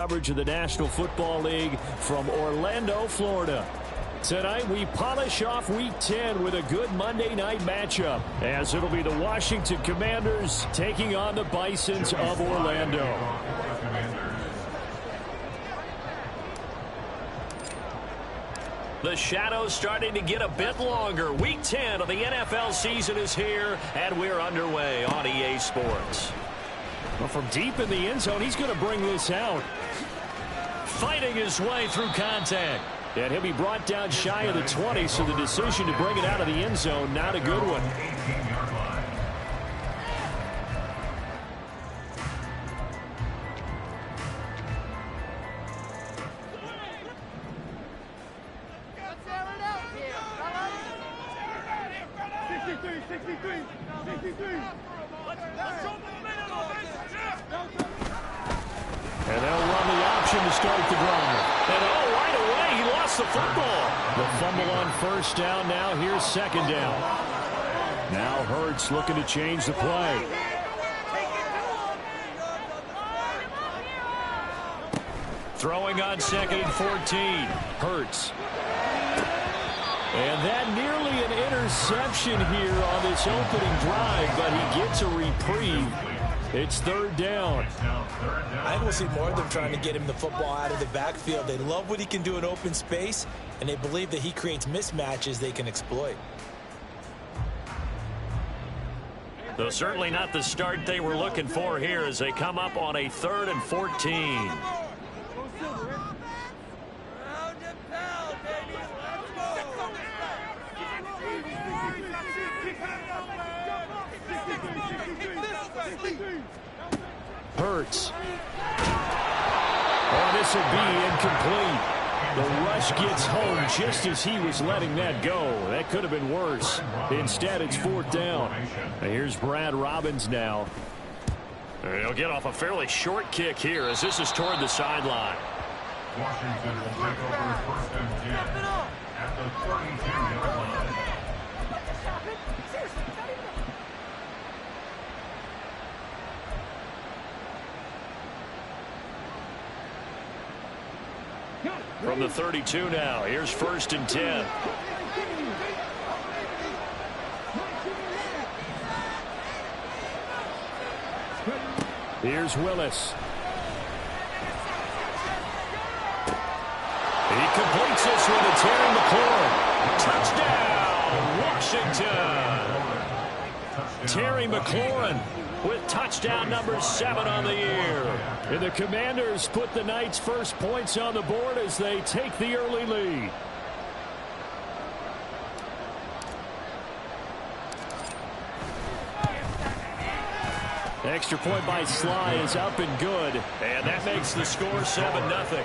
Coverage of the National Football League from Orlando, Florida. Tonight we polish off Week 10 with a good Monday night matchup, as it'll be the Washington Commanders taking on the Bisons of Orlando. The shadows starting to get a bit longer. Week 10 of the NFL season is here, and we're underway on EA Sports. Well, from deep in the end zone, he's going to bring this out. Fighting his way through contact. And he'll be brought down shy of the 20, so the decision to bring it out of the end zone, not a good one. And they'll run the option to start the drive. And right away, he lost the football. The fumble on first down. Now here's second down. Now Hurts looking to change the play. Throwing on second and 14. Hurts. And that nearly an interception here on this opening drive, but he gets a reprieve. It's third down. I think we'll see more of them trying to get him the football out of the backfield. They love what he can do in open space, and they believe that he creates mismatches they can exploit. Though certainly not the start they were looking for here as they come up on a 3rd and 14. Hurts. Oh, this will be incomplete. The rush gets home just as he was letting that go. That could have been worse. Instead, it's 4th down. Here's Brad Robbins now. He'll get off a fairly short kick here as this is toward the sideline. Washington will take over 1st and 10 at the 32-yard line. From the 32 now, here's 1st and 10. Here's Willis. He completes this with a Terry McLaurin. Touchdown, Washington. Terry McLaurin with touchdown number 7 on the year. And the Commanders put the Knights' first points on the board as they take the early lead. Extra point by Sly is up and good. And that makes the score 7-0.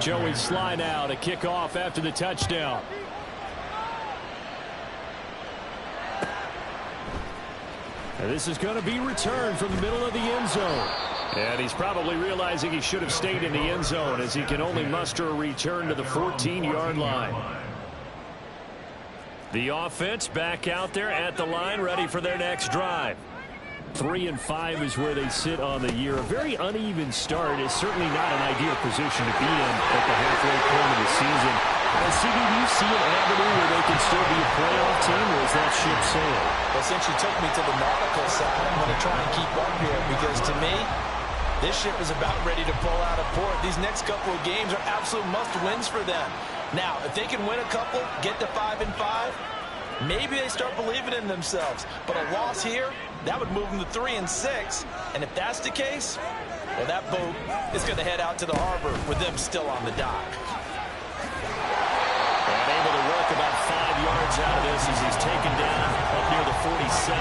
Joey Sly now to kick off after the touchdown. And this is going to be returned from the middle of the end zone. And he's probably realizing he should have stayed in the end zone as he can only muster a return to the 14-yard line. The offense back out there at the line, ready for their next drive. 3-5 is where they sit on the year. A very uneven start is certainly not an ideal position to be in at the halfway point of the season. CD, do you see an avenue where they can still be a playoff team, or is that ship sailed? Well, since you took me to the nautical side, I'm going to try and keep up here because, to me, this ship is about ready to pull out of port. These next couple of games are absolute must-wins for them. Now, if they can win a couple, get to 5-5, maybe they start believing in themselves. But a loss here, that would move them to 3-6. And if that's the case, well, that boat is going to head out to the harbor with them still on the dock. And able to work about 5 yards out of this as he's taken down up near the 47.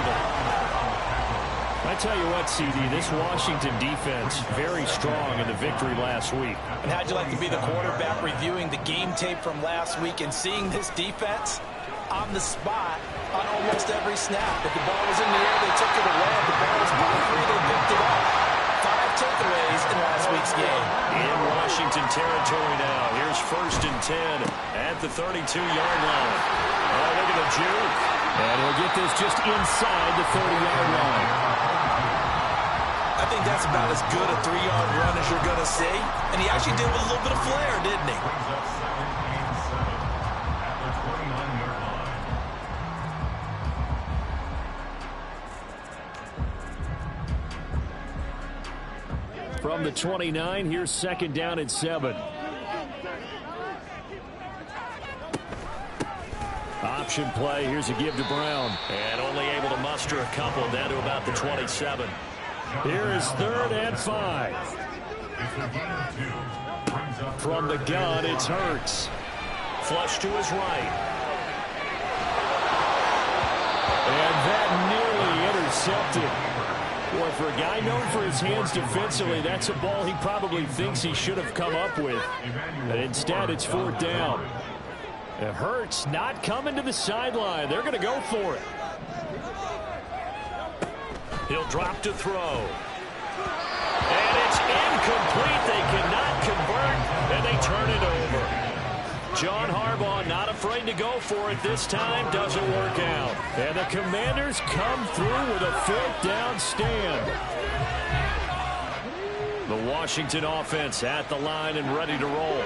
I tell you what, CD, this Washington defense, very strong in the victory last week. And how'd you like to be the quarterback reviewing the game tape from last week and seeing this defense on the spot on almost every snap? If the ball was in the air, they took it away. If the ball was behind free, they picked it up. 5 takeaways in last week's game. In Washington territory now. Here's 1st and 10 at the 32-yard line. Oh, look at the juke. And he'll get this just inside the 30-yard line. I think that's about as good a 3-yard run as you're going to see. And he actually did with a little bit of flair, didn't he? From the 29, here's second down and 7. Option play. Here's a give to Brown. And only able to muster a couple down to about the 27. Here is 3rd and 5. From the gun, it's Hurts. Flush to his right. And that nearly intercepted. Boy, for a guy known for his hands defensively, that's a ball he probably thinks he should have come up with. And instead, it's 4th down. It hurts not coming to the sideline. They're going to go for it. He'll drop to throw. And it's incomplete. They cannot convert, and they turn it over. John Harbaugh not afraid to go for it this time. Doesn't work out. And the Commanders come through with a 4th down stand. The Washington offense at the line and ready to roll.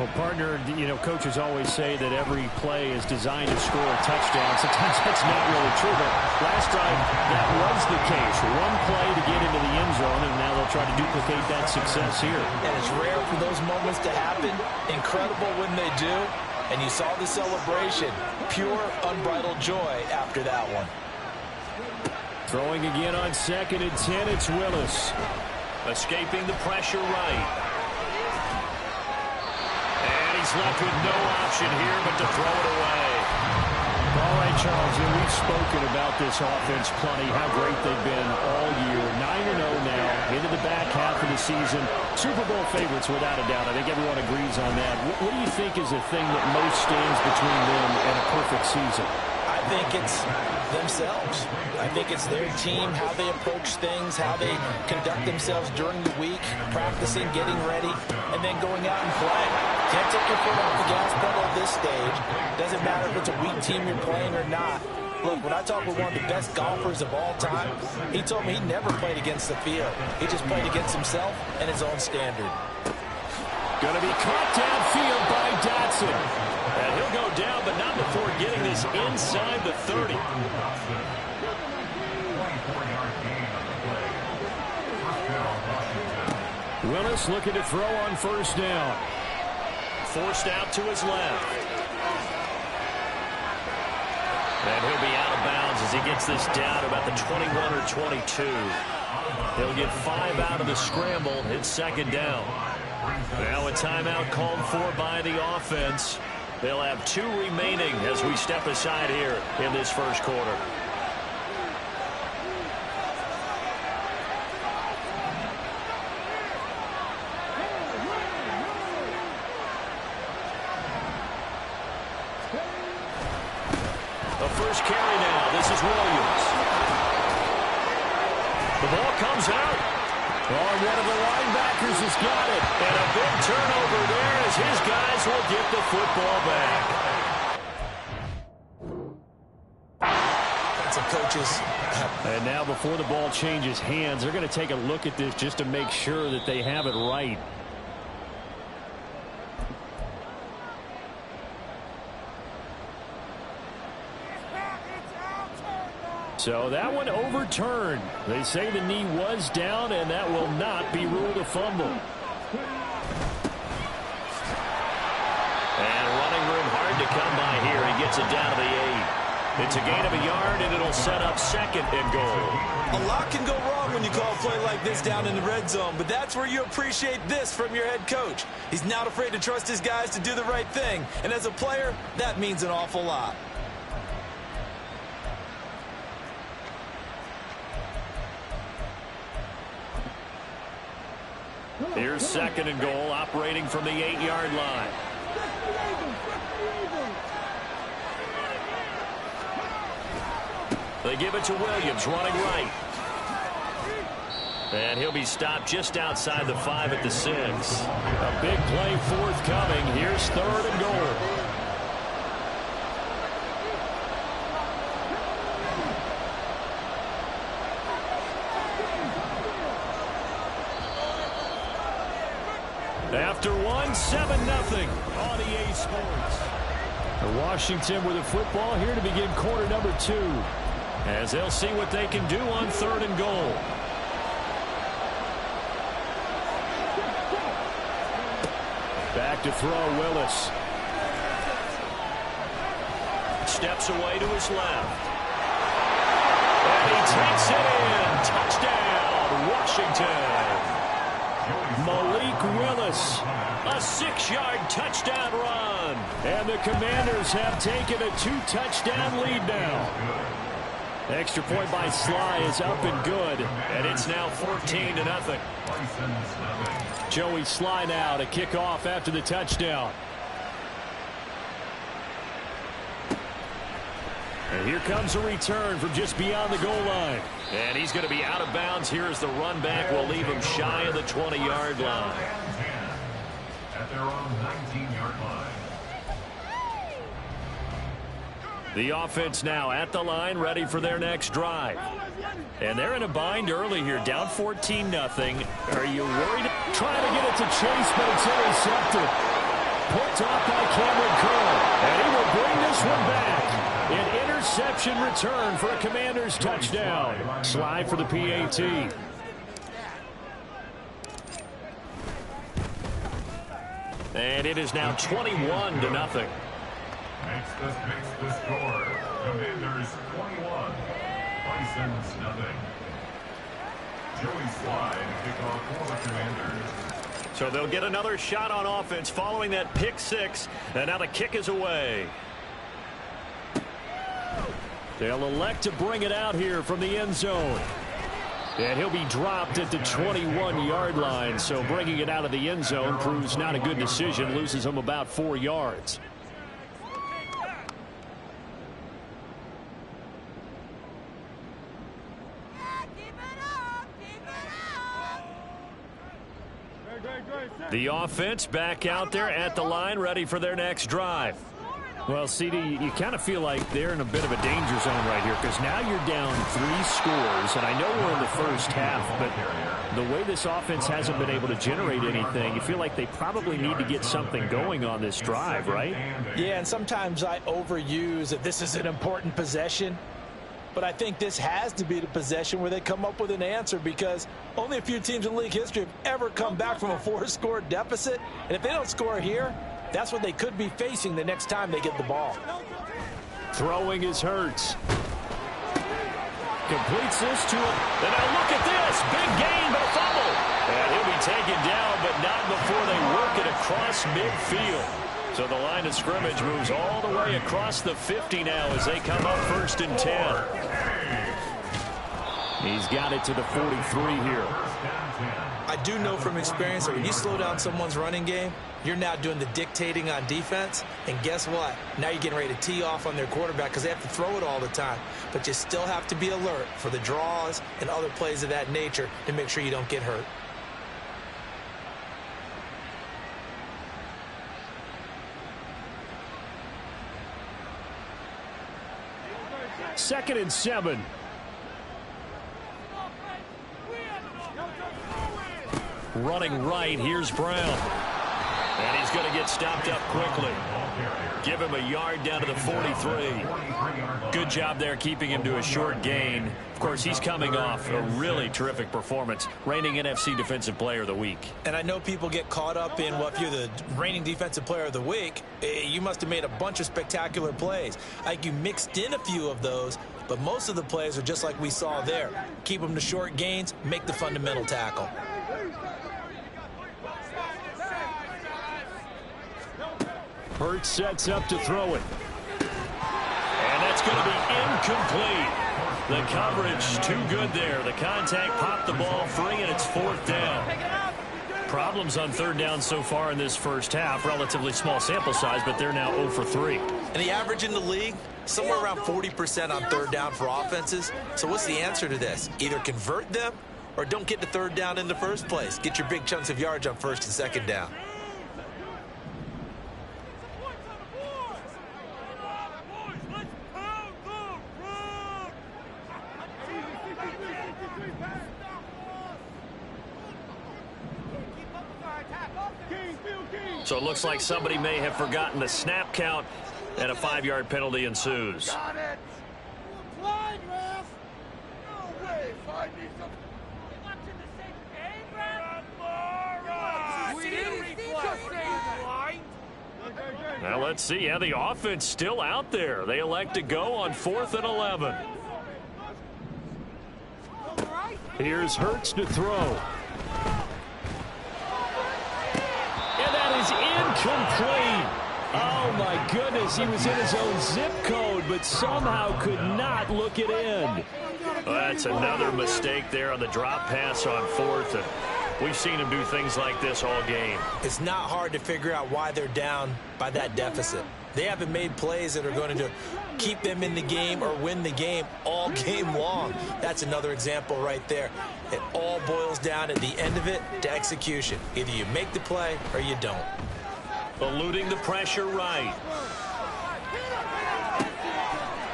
Well, partner, you know, coaches always say that every play is designed to score a touchdown. Sometimes that's not really true, but last drive that was the case. One play to get into the end zone, and now they'll try to duplicate that success here. And it's rare for those moments to happen. Incredible when they do. And you saw the celebration. Pure, unbridled joy after that one. Throwing again on 2nd and 10, it's Willis. Escaping the pressure right. He's left with no option here but to throw it away. All right, Charles, and we've spoken about this offense plenty, how great they've been all year. 9-0 now, into the back half of the season. Super Bowl favorites, without a doubt. I think everyone agrees on that. What do you think is the thing that most stands between them and a perfect season? I think it's themselves. I think it's their team, how they approach things, how they conduct themselves during the week, practicing, getting ready, and then going out and playing. Can't take your foot off the gas pedal at this stage. Doesn't matter if it's a weak team you're playing or not. Look, when I talked with one of the best golfers of all time, he told me he never played against the field. He just played against himself and his own standard. Going to be caught downfield by Dotson. And he'll go down, but not before getting this inside the 30. Willis looking to throw on 1st down. Forced out to his left. And he'll be out of bounds as he gets this down to about the 21 or 22. He'll get 5 out of the scramble. It's 2nd down. Now a timeout called for by the offense. They'll have 2 remaining as we step aside here in this first quarter. The first carry now. This is Williams. The ball comes out. Oh, one of the linebackers has got it. And a big turnover there as his guys will get the football back. Some coaches. And now before the ball changes hands, they're going to take a look at this just to make sure that they have it right. So that one overturned. They say the knee was down, and that will not be ruled a fumble. And running room hard to come by here. He gets it down to the 8. It's a gain of a yard, and it'll set up 2nd and goal. A lot can go wrong when you call a play like this down in the red zone, but that's where you appreciate this from your head coach. He's not afraid to trust his guys to do the right thing, and as a player, that means an awful lot. Here's 2nd and goal, operating from the 8-yard line. They give it to Williams, running right. And he'll be stopped just outside the 5 at the 6. A big play forthcoming. Here's 3rd and goal. After one, 7-0 on EA Sports. Washington with the football here to begin quarter number 2. As they'll see what they can do on 3rd and goal. Back to throw, Willis. Steps away to his left. And he takes it in. Touchdown, Washington. Malik Willis, a 6-yard touchdown run. And the Commanders have taken a 2-touchdown lead now. Extra point by Sly is up and good. And it's now 14-0. Joey Sly now to kick off after the touchdown. And here comes a return from just beyond the goal line. And he's going to be out of bounds here as the run back will leave him shy of the 20-yard line. At their own 19-yard line. The offense now at the line, ready for their next drive. And they're in a bind early here, down 14-0. Are you worried? Trying to get it to Chase, but it's intercepted. Picked off by Cameron Curl. And he will bring this one back. An interception return for a Commanders touchdown. Slide for the PAT. And it is now 21-0. Makes the score. Commanders 21. Bisons nothing. Joey Sly to kick off for the Commanders. So they'll get another shot on offense following that pick 6. And now the kick is away. They'll elect to bring it out here from the end zone. And he'll be dropped at the 21-yard line. So bringing it out of the end zone proves not a good decision. Loses him about 4 yards. The offense back out there at the line, ready for their next drive. Well, CD, you kind of feel like they're in a bit of a danger zone right here because now you're down 3 scores, and I know we're in the first half, but the way this offense hasn't been able to generate anything, you feel like they probably need to get something going on this drive, right? Yeah, and sometimes I overuse that this is an important possession. But I think this has to be the possession where they come up with an answer because only a few teams in league history have ever come back from a 4-score deficit. And if they don't score here, that's what they could be facing the next time they get the ball. Throwing is Hurts. Completes this to him. And now look at this. Big gain, but a fumble. And he'll be taken down, but not before they work it across midfield. So the line of scrimmage moves all the way across the 50 now as they come up 1st and 10. He's got it to the 43 here. I do know from experience that when you slow down someone's running game, you're now doing the dictating on defense. And guess what? Now you're getting ready to tee off on their quarterback because they have to throw it all the time. But you still have to be alert for the draws and other plays of that nature to make sure you don't get hurt. Second and 7. Running right, here's Brown. And he's going to get stopped up quickly. Give him a yard down to the 43. Good job there keeping him to a short gain. Of course, he's coming off a really terrific performance. Reigning NFC Defensive Player of the Week. And I know people get caught up in, well, if you're the reigning Defensive Player of the Week, you must have made a bunch of spectacular plays. Like you mixed in a few of those, but most of the plays are just like we saw there. Keep them to short gains, make the fundamental tackle. Hurts sets up to throw it. And that's going to be incomplete. The coverage too good there. The contact popped the ball free, and it's 4th down. Problems on 3rd down so far in this first half. Relatively small sample size, but they're now 0 for 3. And the average in the league, somewhere around 40% on 3rd down for offenses. So what's the answer to this? Either convert them or don't get to 3rd down in the first place. Get your big chunks of yards on 1st and 2nd down. So it looks like somebody may have forgotten the snap count, and a 5-yard penalty ensues. Got it. Flag, ref. No way. Find me some. Watching the same game, ref? Now let's see. Yeah, the offense still out there. They elect to go on 4th and 11. Here's Hurts to throw. And that is incomplete. Oh, my goodness. He was in his own zip code, but somehow could not look it in. Well, that's another mistake there on the drop pass on 4th. And we've seen him do things like this all game. It's not hard to figure out why they're down by that deficit. They haven't made plays that are going to keep them in the game or win the game all game long. That's another example right there. It all boils down at the end of it to execution. Either you make the play or you don't. Eluding the pressure right.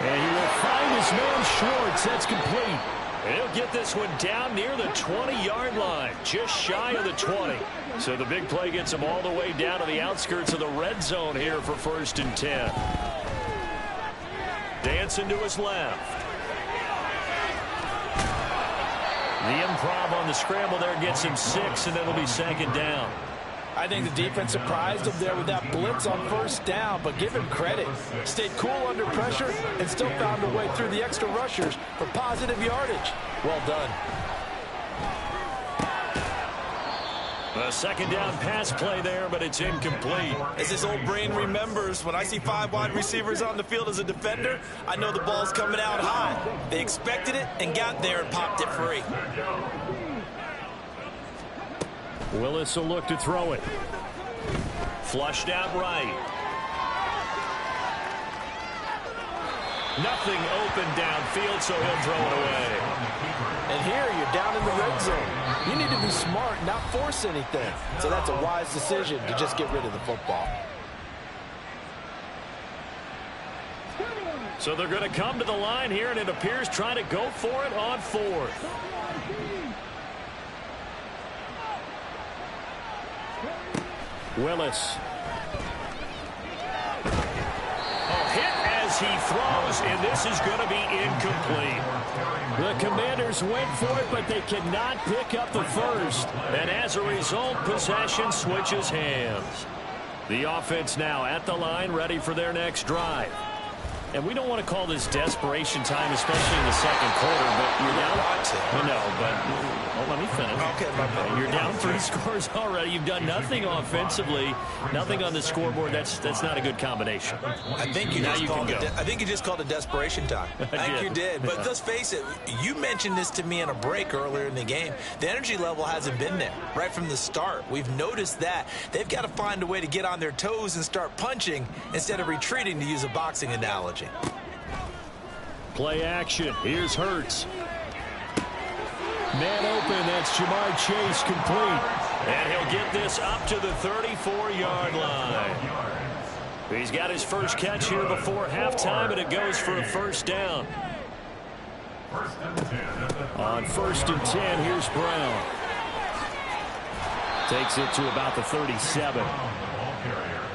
And he will find his man Schwartz. That's complete. And he'll get this one down near the 20-yard line, just shy of the 20. So the big play gets him all the way down to the outskirts of the red zone here for 1st and 10. Dancing to his left. The improv on the scramble there gets him 6, and it'll be 2nd down. I think the defense surprised him there with that blitz on 1st down, but give him credit. Stayed cool under pressure and still found a way through the extra rushers for positive yardage. Well done. A 2nd down pass play there, but it's incomplete. As his old brain remembers, when I see 5 wide receivers on the field as a defender, I know the ball's coming out high. They expected it and got there and popped it free. Willis will look to throw it. Flushed out right. Nothing open downfield, so he'll throw it away. And here you're down in the red zone. You need to be smart, not force anything. So that's a wise decision to just get rid of the football. So they're going to come to the line here, and it appears trying to go for it on 4th. Willis. Hit as he throws, and this is going to be incomplete. The Commanders went for it, but they cannot pick up the first. And as a result, possession switches hands. The offense now at the line, ready for their next drive. And we don't want to call this desperation time, especially in the 2nd quarter, but you're down. Let me finish. Okay, you're down 3 scores already. You've done nothing offensively, nothing on the scoreboard. That's not a good combination. I think you just called it desperation time. I think you did. But let's face it, you mentioned this to me in a break earlier in the game. The energy level hasn't been there right from the start. We've noticed that. They've got to find a way to get on their toes and start punching instead of retreating, to use a boxing analogy. Play action. Here's Hurts. Man open. That's Jamar Chase, complete. And he'll get this up to the 34-yard line. He's got his first catch here before halftime, and it goes for a 1st down. On 1st and 10, here's Brown. Takes it to about the 37.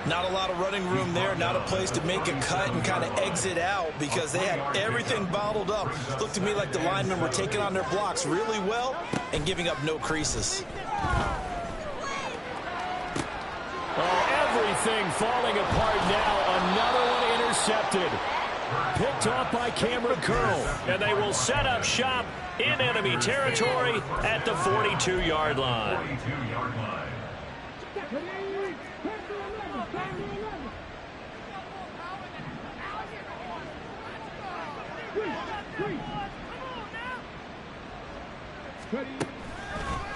Not a lot of running room there, not a place to make a cut and kind of exit out because they had everything bottled up. Looked to me like the linemen were taking on their blocks really well and giving up no creases. Oh, everything falling apart now. Another one intercepted. Picked off by Cameron Curl. And they will set up shop in enemy territory at the 42-yard line.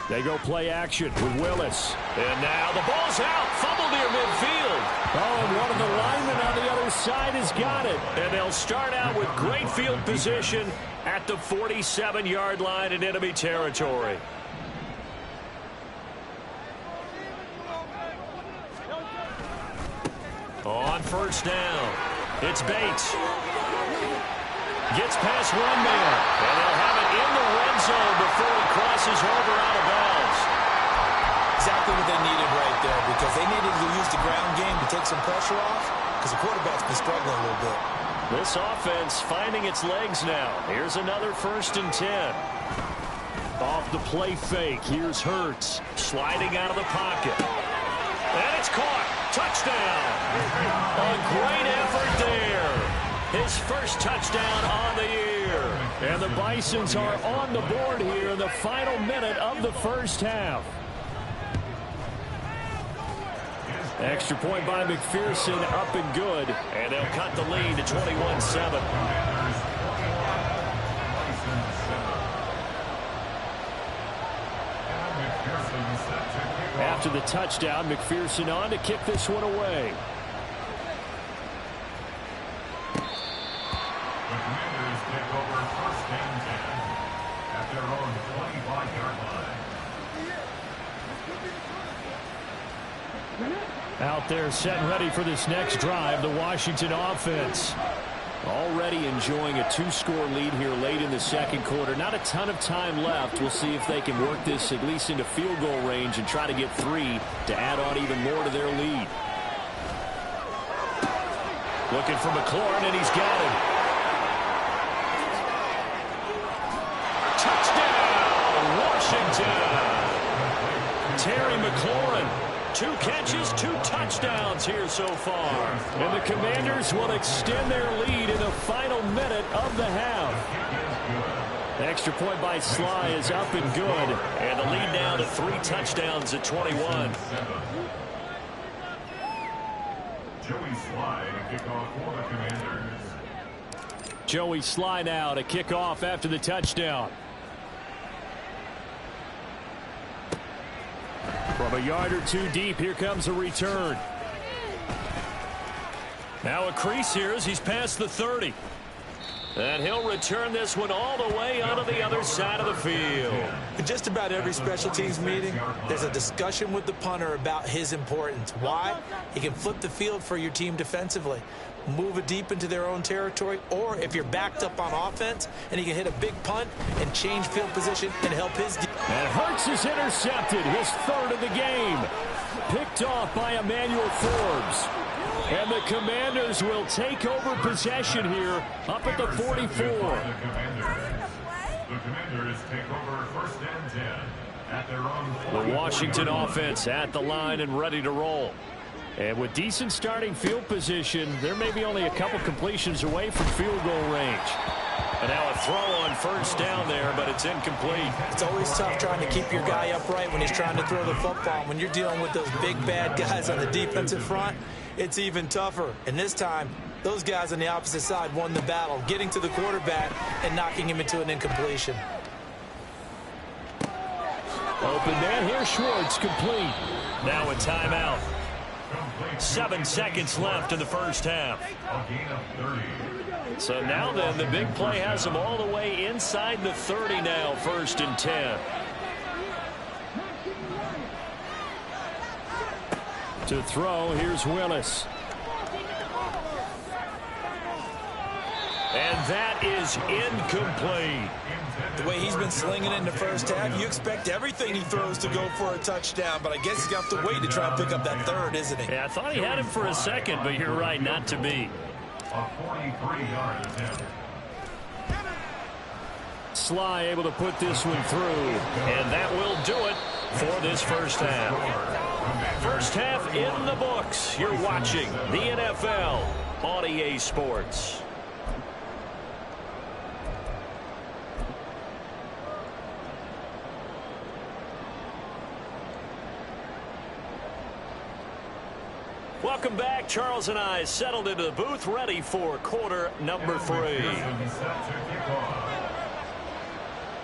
They go play action with Willis. And now the ball's out. Fumble near midfield. Oh, and one of the linemen on the other side has got it. And they'll start out with great field position at the 47-yard line in enemy territory. On 1st down, it's Bates. Gets past one man, and they'll have it in the red zone before he crosses over out of bounds. Exactly what they needed right there, because because they needed to use the ground game to take some pressure off because the quarterback's been struggling a little bit. This offense finding its legs now. Here's another 1st and 10. Off the play fake. Here's Hurts sliding out of the pocket. And it's caught. Touchdown. A great effort there. His first touchdown on the year. And the Bisons are on the board here in the final minute of the first half. Extra point by McPherson, up and good. And they'll cut the lead to 21-7. After the touchdown, McPherson on to kick this one away. The Commanders take over 1st and 10 at their own 25-yard line. Out there set and ready for this next drive, the Washington offense. Already enjoying a 2-score lead here late in the second quarter. Not a ton of time left. We'll see if they can work this at least into field goal range and try to get 3 to add on even more to their lead. Looking for McLaurin, and he's got him. Touchdown, Washington! Terry McLaurin. 2 catches, 2 touchdowns here so far. And the Commanders will extend their lead in the final minute of the half. Extra point by Sly is up and good. And the lead now to 3 touchdowns at 21. Joey Sly to kick off for the Commanders. Joey Sly now to kick off after the touchdown. From a yard or 2 deep, here comes a return. Now a crease here as he's past the 30. And he'll return this one all the way onto the other side of the field. In just about every special teams meeting, there's a discussion with the punter about his importance. Why? He can flip the field for your team defensively, move it deep into their own territory, or if you're backed up on offense, and he can hit a big punt and change field position and help his team. And Hurts is intercepted, his 3rd of the game. Picked off by Emmanuel Forbes. And the Commanders will take over possession here up at the 44. The Commanders take over 1st and 10 at their own. The Washington offense at the line and ready to roll. And with decent starting field position, there may be only a couple completions away from field goal range. And now a throw on 1st down there, but it's incomplete. It's always tough trying to keep your guy upright when he's trying to throw the football. When you're dealing with those big bad guys on the defensive front, it's even tougher. And this time, those guys on the opposite side won the battle, getting to the quarterback and knocking him into an incompletion. Open man here, Schwartz, complete. Now a timeout. 7 seconds left in the first half. A gain of 30. So now then, the big play has them all the way inside the 30 now, 1st and 10. To throw, here's Willis. And that is incomplete. The way he's been slinging in the first half, you expect everything he throws to go for a touchdown, but I guess he's got to wait to try and pick up that 3rd, isn't he? Yeah, I thought he had him for a second, but you're right, not to be. A 43-yard attempt. Sly able to put this one through, and that will do it for this first half. First half in the books. You're watching the NFL on EA Sports. Welcome back. Charles and I settled into the booth, ready for quarter number 3.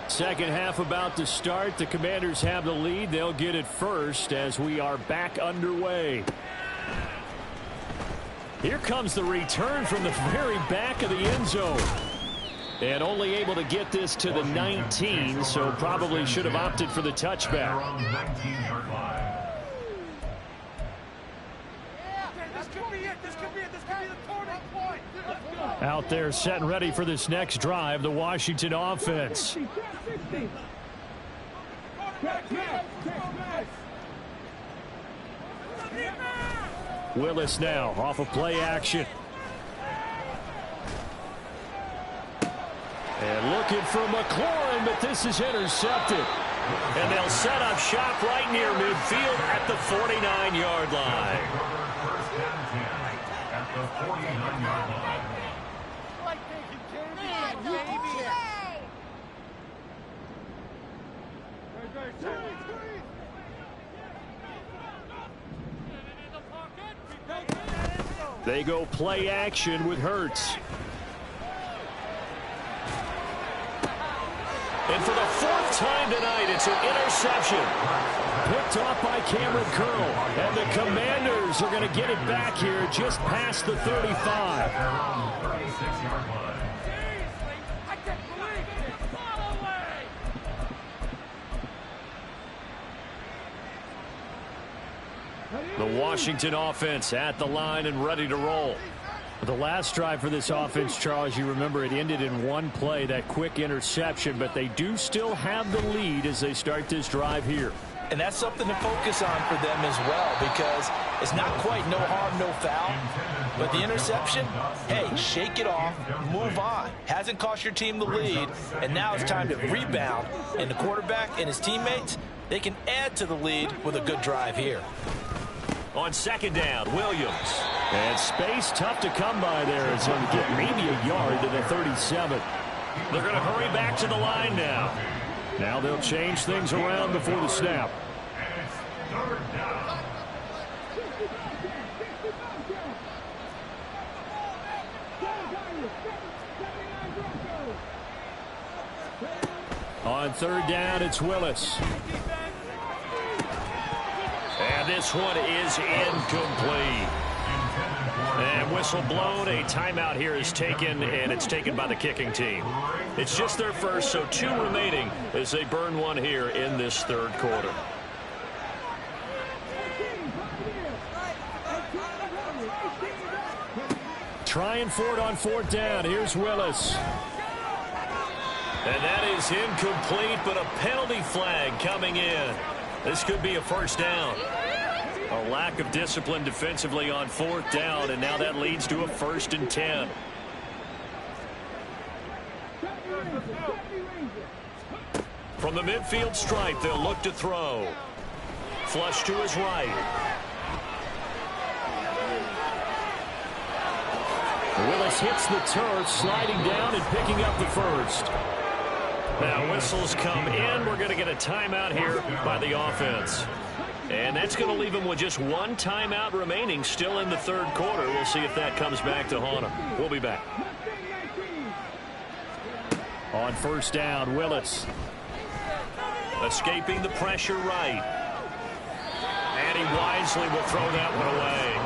Second half about to start. The Commanders have the lead. They'll get it first as we are back underway. Here comes the return from the very back of the end zone. And only able to get this to the 19, so probably should have opted for the touchback. Out there set and ready for this next drive, the Washington offense. Willis now off of play action. And looking for McLaurin, but this is intercepted. And they'll set up shop right near midfield at the 49-yard line. First and 10 at the 49-yard line. Like taking care of your baby. They go play action with Hurts. And for the fourth time tonight, it's an interception. Picked off by Cameron Curl. And the Commanders are going to get it back here just past the 35. Around the 36-yard line. I can't believe it. Ball away. The Washington offense at the line and ready to roll. The last drive for this offense, Charles, you remember it ended in one play, that quick interception, but they do still have the lead as they start this drive here. And that's something to focus on for them as well, because it's not quite no harm, no foul. But the interception, hey, shake it off, move on. Hasn't cost your team the lead, and now it's time to rebound. And the quarterback and his teammates, they can add to the lead with a good drive here. On second down, Williams. And space tough to come by there as he'll get maybe a yard to the 37. They're going to hurry back to the line now. Now they'll change things around before the snap. And it's third down. On third down, it's Willis. And this one is incomplete. And whistle blown. A timeout here is taken, and it's taken by the kicking team. It's just their first, so 2 remaining as they burn one here in this third quarter. Trying for it on fourth down. Here's Willis. And that is incomplete, but a penalty flag coming in. This could be a first down. A lack of discipline defensively on fourth down, and now that leads to a 1st and 10. From the midfield stripe, they'll look to throw. Flush to his right. Willis hits the turf, sliding down and picking up the first. Now whistles come in. We're going to get a timeout here by the offense. And that's going to leave him with just one timeout remaining still in the third quarter. We'll see if that comes back to haunt him. We'll be back. On first down, Willis. Escaping the pressure right. And he wisely will throw that one away.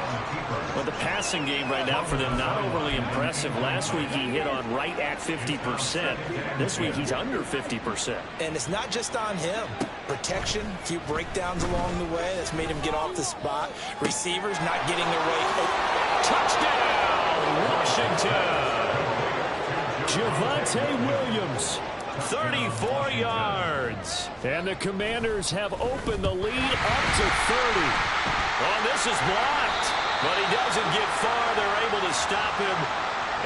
Well, the passing game right now for them, not overly impressive. Last week he hit on right at 50%. This week he's under 50%. And it's not just on him. Protection, a few breakdowns along the way. That's made him get off the spot. Receivers not getting their way. Touchdown, Washington. Javonte Williams, 34 yards. And the Commanders have opened the lead up to 30. Oh, this is blocked. But he doesn't get far. They're able to stop him.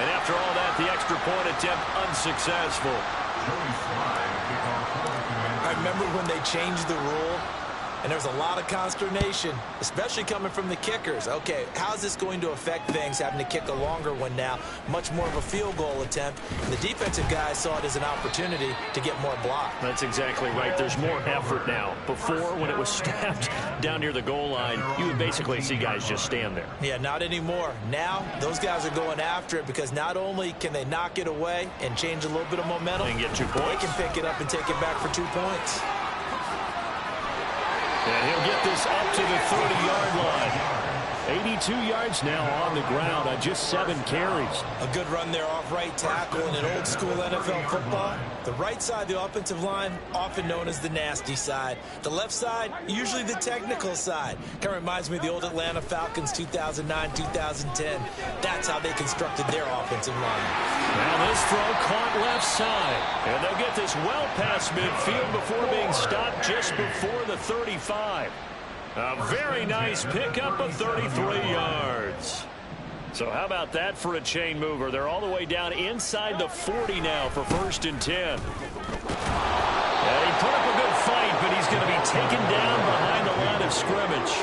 And after all that, the extra point attempt unsuccessful. I remember when they changed the rule, and there was a lot of consternation, especially coming from the kickers. Okay, how's this going to affect things, having to kick a longer one now, much more of a field goal attempt? And the defensive guys saw it as an opportunity to get more block. That's exactly right. There's more effort now. Before, when it was snapped down near the goal line, you would basically see guys just stand there. Yeah, not anymore. Now, those guys are going after it because not only can they knock it away and change a little bit of momentum, and get 2 points. They can pick it up and take it back for 2 points. And he'll get this up to the 30-yard line. 82 yards now on the ground on just 7 carries. A good run there off right tackle in an old-school NFL football. The right side of the offensive line, often known as the nasty side. The left side, usually the technical side. Kind of reminds me of the old Atlanta Falcons 2009-2010. That's how they constructed their offensive line. Now this throw caught left side. And they'll get this well past midfield before being stopped just before the 35. A very nice pickup of 33 yards. So how about that for a chain mover? They're all the way down inside the 40 now for 1st and 10. And he put up a good fight, but he's going to be taken down behind the line of scrimmage.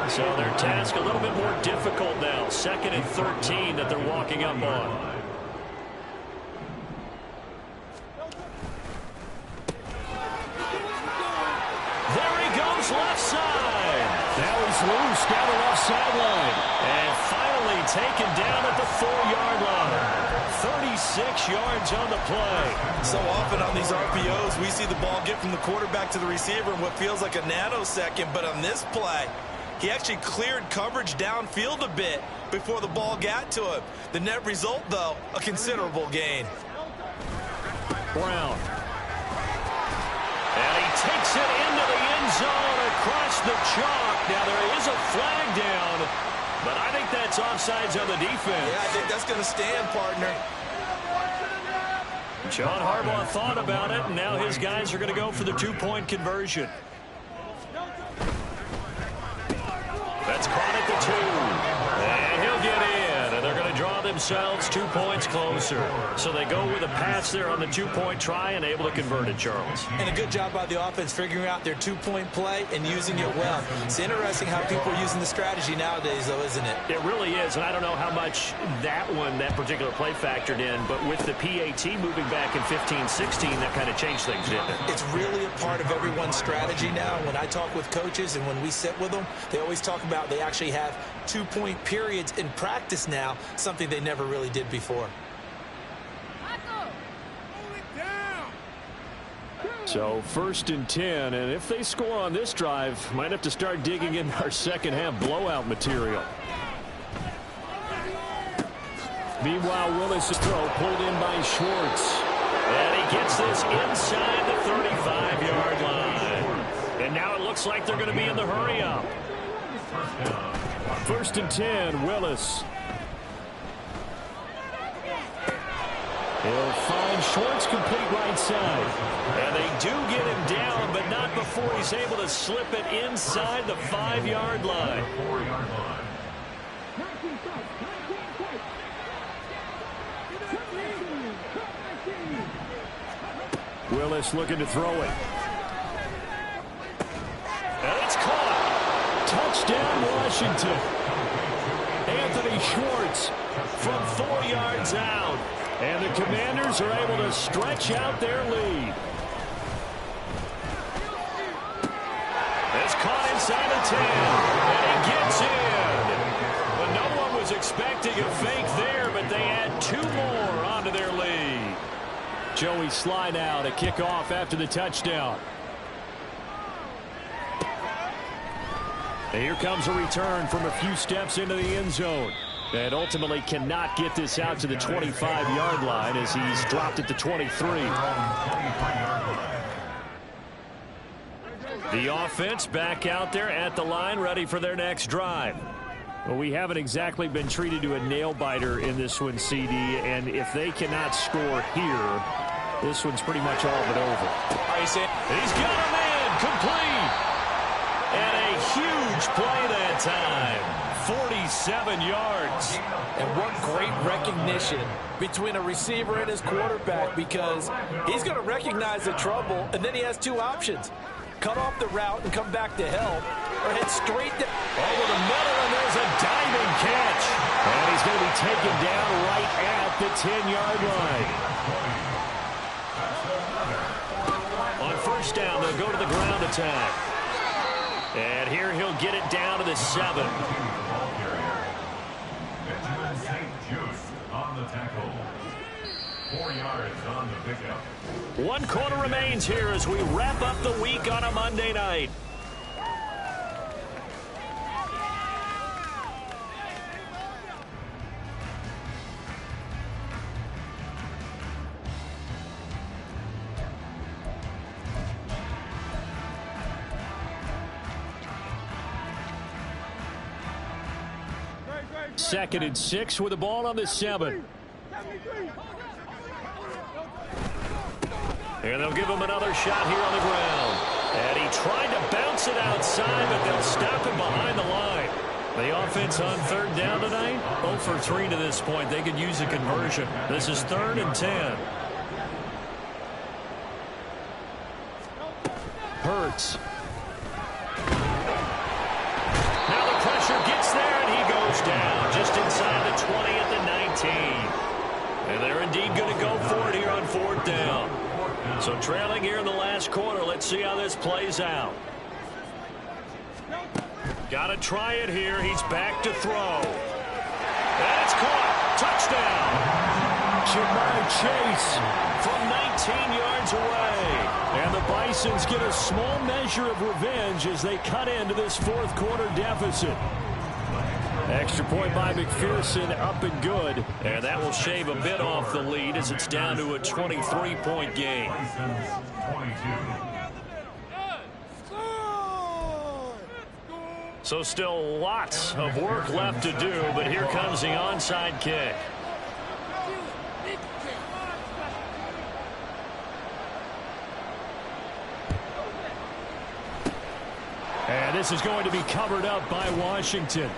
So their task a little bit more difficult now. 2nd and 13 that they're walking up on. Left side. Now he's loose down the left sideline. And finally taken down at the 4-yard line. 36 yards on the play. So often on these RPOs, we see the ball get from the quarterback to the receiver in what feels like a nanosecond. But on this play, he actually cleared coverage downfield a bit before the ball got to him. The net result, though, a considerable gain. Brown. And he takes it into the end zone across the chalk. Now there is a flag down, but I think that's offsides on the defense. Yeah, I think that's going to stand, partner. John Harbaugh thought about it, and now his guys are going to go for the 2-point conversion. That's caught at the 2. And he'll get in, and they're going to draw themselves 2 points closer. So they go with a pass there on the 2-point try and able to convert it, Charles. And a good job by the offense figuring out their 2-point play and using it well. It's interesting how people are using the strategy nowadays, though, isn't it? It really is, and I don't know how much that particular play factored in, but with the PAT moving back in 15-16, that kind of changed things, didn't it? It's really a part of everyone's strategy now. When I talk with coaches and when we sit with them, they always talk about they actually have 2-point periods in practice now, something they never really did before. So 1st and 10, and if they score on this drive, might have to start digging in our second half blowout material. Meanwhile, Willis' throw pulled in by Schwartz. And he gets this inside the 35-yard line. And now it looks like they're going to be in the hurry-up. 1st and 10, Willis. He'll find Schwartz complete right side. And they do get him down, but not before he's able to slip it inside the 5-yard line. Willis looking to throw it. And it's caught. Touchdown, Washington. Anthony Schwartz from 4 yards out. And the Commanders are able to stretch out their lead. It's caught inside the 10. And he gets in. But no one was expecting a fake there, but they add 2 more onto their lead. Joey slide out, a kickoff after the touchdown. And here comes a return from a few steps into the end zone. And ultimately cannot get this out to the 25-yard line as he's dropped at the 23. The offense back out there at the line, ready for their next drive. Well, we haven't exactly been treated to a nail-biter in this one, CD, and if they cannot score here, this one's pretty much all but over. He's got him in, complete, and a huge play that time. 47 yards. And what great recognition between a receiver and his quarterback, because he's going to recognize the trouble, and then he has 2 options. Cut off the route and come back to help, or head straight down. Over the middle, and there's a diving catch. And he's going to be taken down right at the 10-yard line. On 1st down, they'll go to the ground attack. And here he'll get it down to the 7. On the tackle. 4 yards on the pickup. 1 quarter remains here as we wrap up the week on a Monday night. Second and 6 with the ball on the 7. And they'll give him another shot here on the ground. And he tried to bounce it outside, but they'll stop him behind the line. The offense on third down tonight, 0 for 3 to this point. They could use a conversion. This is 3rd and 10. Hurts. Now the pressure gets there, and he goes down just inside the 20 at the 19. And they're indeed going to go for it here on 4th down. So trailing here in the last quarter. Let's see how this plays out. Got to try it here. He's back to throw. And it's caught. Touchdown. Jamar Chase from 19 yards away. And the Bisons get a small measure of revenge as they cut into this 4th quarter deficit. Extra point by McPherson, up and good. And that will shave a bit off the lead as it's down to a 23-point game. So still lots of work left to do, but here comes the onside kick. And this is going to be covered up by Washington.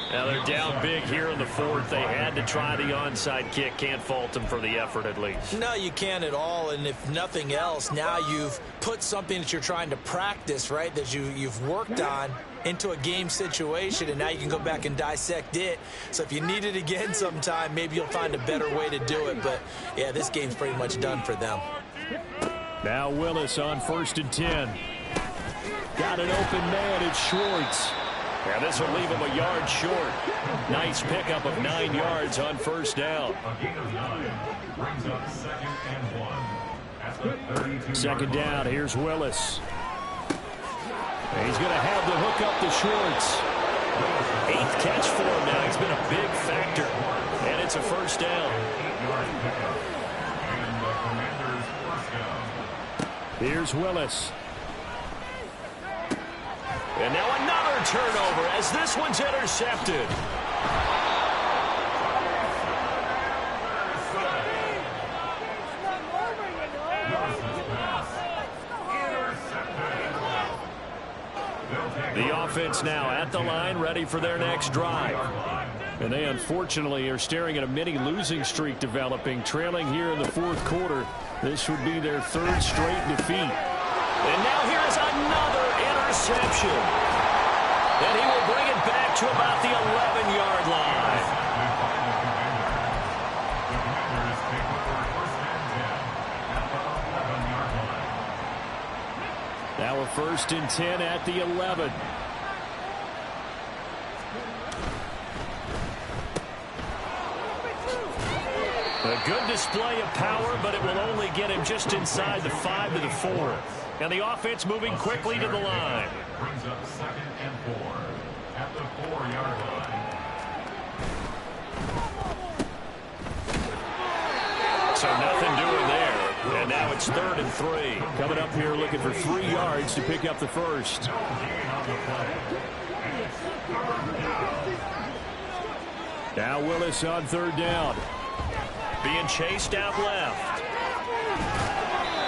Now they're down big here in the 4th. They had to try the onside kick. Can't fault them for the effort at least. No, you can't at all. And if nothing else, now you've put something that you're trying to practice, right, that you've worked on into a game situation, and now you can go back and dissect it. So if you need it again sometime, maybe you'll find a better way to do it. But, yeah, this game's pretty much done for them. Now Willis on 1st and 10. Got an open man. It's Schwartz. Yeah, this will leave him a yard short. Nice pickup of 9 yards on 1st down. A gain of 9 brings up 2nd and 1 at the 32. 2nd down. Here's Willis. He's going to have to hook up to Schwartz. 8th catch for him now. He's been a big factor. And it's a 1st down. 8-yard pickup. And the Commanders' 1st down. Here's Willis. And now another turnover as this one's intercepted. The offense now at the line, ready for their next drive. And they unfortunately are staring at a mini losing streak developing, trailing here in the 4th quarter. This would be their 3rd straight defeat. And now here's another interception. And he will bring it back to about the 11-yard line. Now a 1st and 10 at the 11. A good display of power, but it will only get him just inside the 5 to the 4. And the offense moving quickly to the line. Brings up 2nd and 4 at the 4-yard line. So nothing doing there. And now it's 3rd and 3. Coming up here looking for 3 yards to pick up the 1st. Now Willis on 3rd down. Being chased out left.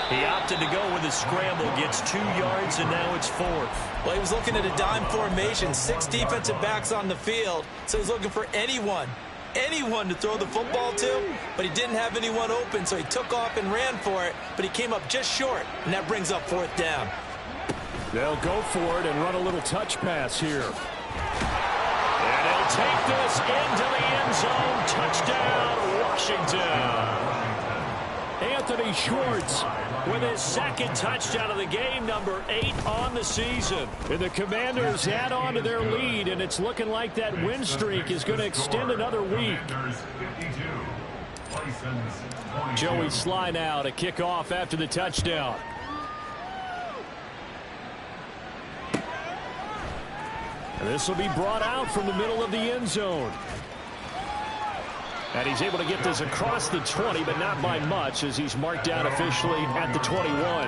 He opted to go with a scramble, gets 2 yards, and now it's 4th. Well, he was looking at a dime formation, 6 defensive backs on the field, so he's looking for anyone to throw the football to, but he didn't have anyone open, so he took off and ran for it, but he came up just short, and that brings up 4th down. They'll go for it and run a little touch pass here. And he'll take this into the end zone. Touchdown, Washington. Anthony Schwartz with his 2nd touchdown of the game, number 8 on the season. And the Commanders add on to their lead, and it's looking like that win streak is going to extend another week. Joey Sly now to kick off after the touchdown. And this will be brought out from the middle of the end zone. And he's able to get this across the 20, but not by much, as he's marked down officially at the 21.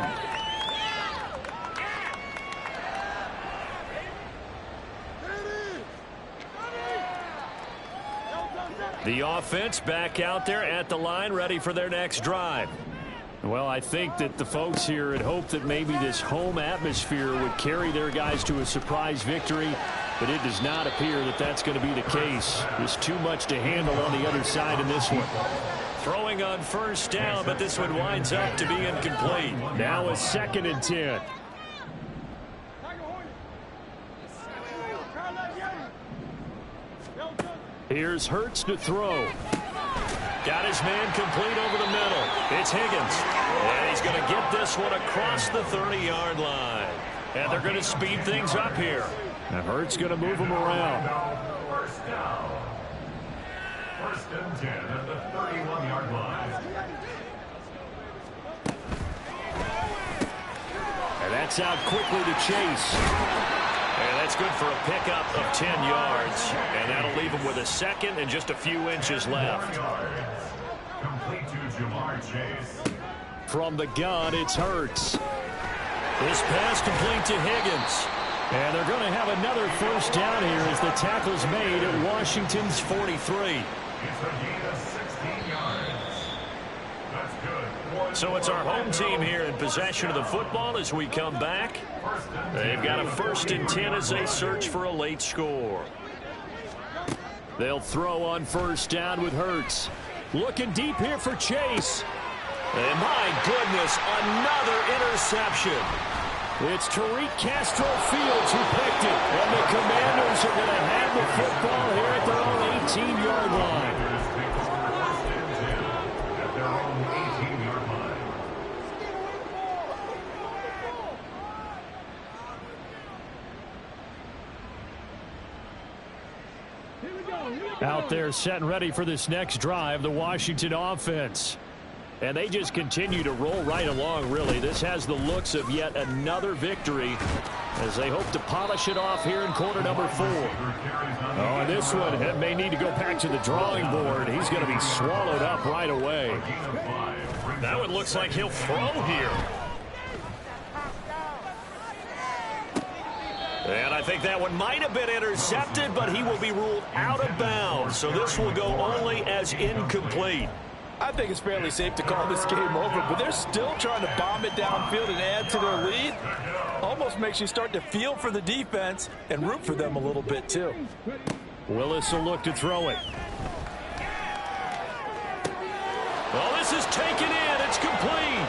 The offense back out there at the line, ready for their next drive. Well, I think that the folks here had hoped that maybe this home atmosphere would carry their guys to a surprise victory, but it does not appear that that's going to be the case. There's too much to handle on the other side in this one. Throwing on first down, but this one winds up to be incomplete. Now a 2nd and 10. Here's Hurts to throw. Got his man complete over the middle. It's Higgins. And he's going to get this one across the 30-yard line. And they're going to speed things up here. And Hurts going to move him around. First down. 1st and 10 at the 31-yard line. And that's out quickly to Chase. And that's good for a pickup of 10 yards. And that'll leave him with a 2nd and just a few inches left. Complete to Jamar Chase. From the gun, it's Hurts. This pass complete to Higgins. And they're going to have another first down here as the tackle's made at Washington's 43. It's a gain of 16 yards. That's good. So it's our home team here in possession of the football as we come back. They've got a 1st and 10 as they search for a late score. They'll throw on first down with Hurts. Looking deep here for Chase. And my goodness, another interception. It's Tariq Castro Fields who picked it. And the Commanders are going to have the football here at their own 18-yard line. At their own 18-yard line. Out there set and ready for this next drive, the Washington offense. And they just continue to roll right along, really. This has the looks of yet another victory as they hope to polish it off here in quarter number 4. Oh, and this one may need to go back to the drawing board. He's going to be swallowed up right away. That one looks like he'll throw here. And I think that one might have been intercepted, but he will be ruled out of bounds. So this will go only as incomplete. I think it's fairly safe to call this game over, but they're still trying to bomb it downfield and add to their lead. Almost makes you start to feel for the defense and root for them a little bit, too. Willis will look to throw it. Well, this is taken in. It's complete.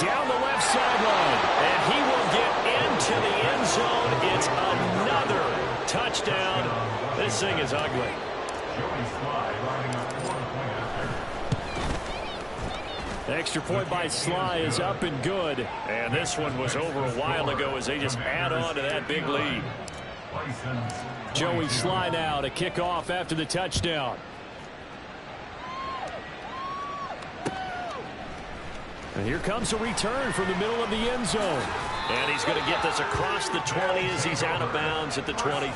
Down the left sideline. And he will get into the end zone. It's another touchdown. This thing is ugly. Extra point by Sly is up and good. And this one was over a while ago as they just add on to that big lead. Joey Sly now to kick off after the touchdown. And here comes a return from the middle of the end zone. And he's going to get this across the 20 as he's out of bounds at the 23.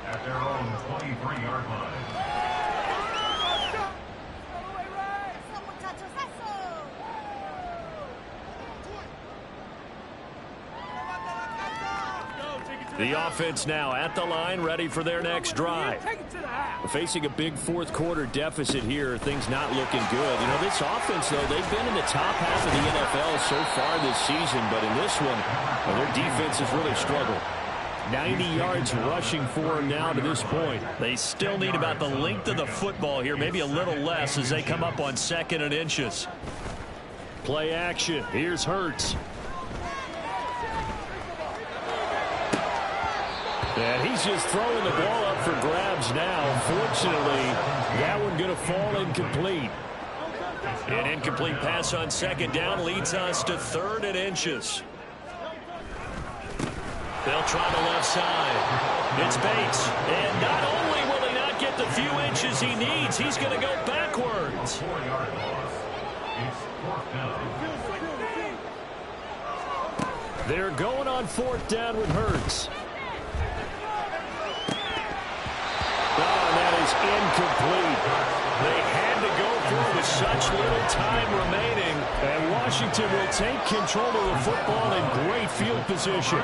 At their own 23-yard line. The offense now at the line, ready for their next drive. Facing a big fourth-quarter deficit here, things not looking good. You know, this offense, though, they've been in the top half of the NFL so far this season, but in this one, well, their defense has really struggled. 90 yards rushing for them now to this point. They still need about the length of the football here, maybe a little less as they come up on 2nd and inches. Play action. Here's Hurts. And he's just throwing the ball up for grabs now. Fortunately, that one going to fall incomplete. An incomplete pass on 2nd down leads us to 3rd and inches. They'll try the left side. It's Bates. And not only will he not get the few inches he needs, he's going to go backwards. They're going on 4th down with Hurts. That is incomplete. They had to go for it with such little time remaining. And Washington will take control of the football in great field position.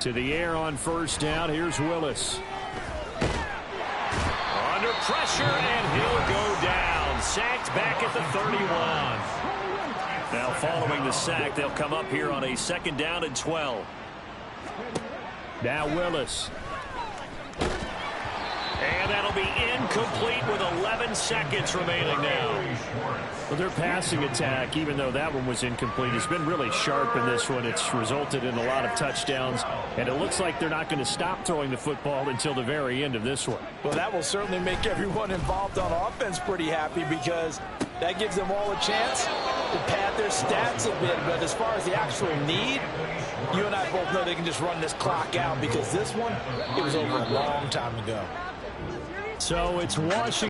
To the air on first down. Here's Willis. Under pressure, and he'll go down. Sacked back at the 31. Now following the sack, they'll come up here on a 2nd down and 12. Now Willis. And that'll be incomplete with 11 seconds remaining now. Well, their passing attack, even though that one was incomplete, has been really sharp in this one. It's resulted in a lot of touchdowns, and it looks like they're not going to stop throwing the football until the very end of this one. Well, that will certainly make everyone involved on offense pretty happy because that gives them all a chance to pad their stats a bit. But as far as the actual need, you and I both know they can just run this clock out because this one, it was over a long time ago. So it's Washington.